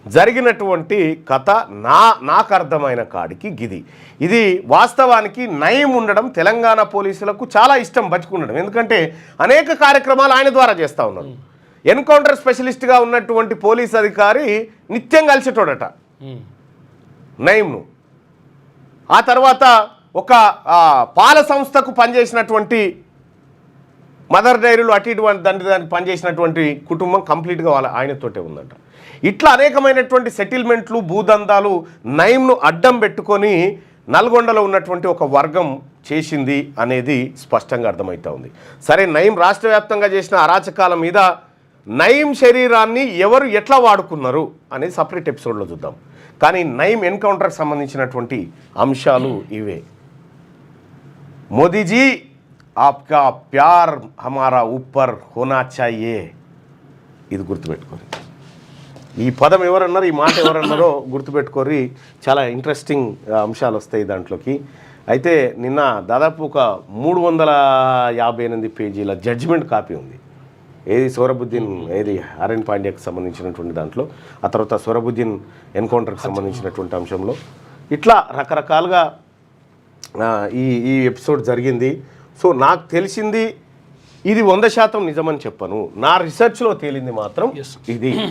జరిగినటువంటి కథ నాకు అర్థమైన కాడికి ఇది వాస్తవానికి నయం ఉండడం తెలంగాణ పోలీసులకు చాలా ఇష్టం బతుకుండడం. ఎందుకంటే అనేక కార్యక్రమాలు ఆయన ద్వారా చేస్తూ ఉన్నారు. ఎన్కౌంటర్ స్పెషలిస్ట్గా ఉన్నటువంటి పోలీస్ అధికారి నిత్యం కలిసేటోడట నయంను. ఆ తర్వాత ఒక పాల సంస్థకు పనిచేసినటువంటి మదర్ డైరీలు అటు ఇటువంటి దానికి పనిచేసినటువంటి కుటుంబం కంప్లీట్గా ఆయనతోటే ఉందంట. ఇట్లా అనేకమైనటువంటి సెటిల్మెంట్లు భూదందాలు నయంను అడ్డం పెట్టుకొని నల్గొండలో ఉన్నటువంటి ఒక వర్గం చేసింది అనేది స్పష్టంగా అర్థమవుతా ఉంది. సరే, నయం రాష్ట్ర వ్యాప్తంగా చేసిన అరాచకాల మీద నయం శరీరాన్ని ఎవరు ఎట్లా వాడుకున్నారు అనేది సపరేట్ ఎపిసోడ్లో చూద్దాం. కానీ నయం ఎన్కౌంటర్కి సంబంధించినటువంటి అంశాలు ఇవే. మోదీజీ ఆప్కా ప్యార్ హమారా ఊపర్ హోనా చాయే, ఇది గుర్తుపెట్టుకోరు. ఈ పదం ఎవరన్నారు, ఈ మాట ఎవరన్నారో గుర్తుపెట్టుకోరి. చాలా ఇంట్రెస్టింగ్ అంశాలు వస్తాయి దాంట్లోకి. అయితే నిన్న దాదాపు ఒక 358 పేజీల జడ్జిమెంట్ కాపీ ఉంది. ఏది సోహరాబుద్దీన్, ఏది ఆర్ఎన్ పాండ్యాకి సంబంధించినటువంటి దాంట్లో, ఆ తర్వాత సోహరాబుద్దీన్ ఎన్కౌంటర్కి సంబంధించినటువంటి అంశంలో ఇట్లా రకరకాలుగా ఈ ఎపిసోడ్ జరిగింది. సో నాకు తెలిసింది ఇది 100% నిజమని చెప్పను. నా రీసెర్చ్లో తేలింది మాత్రం ఇది.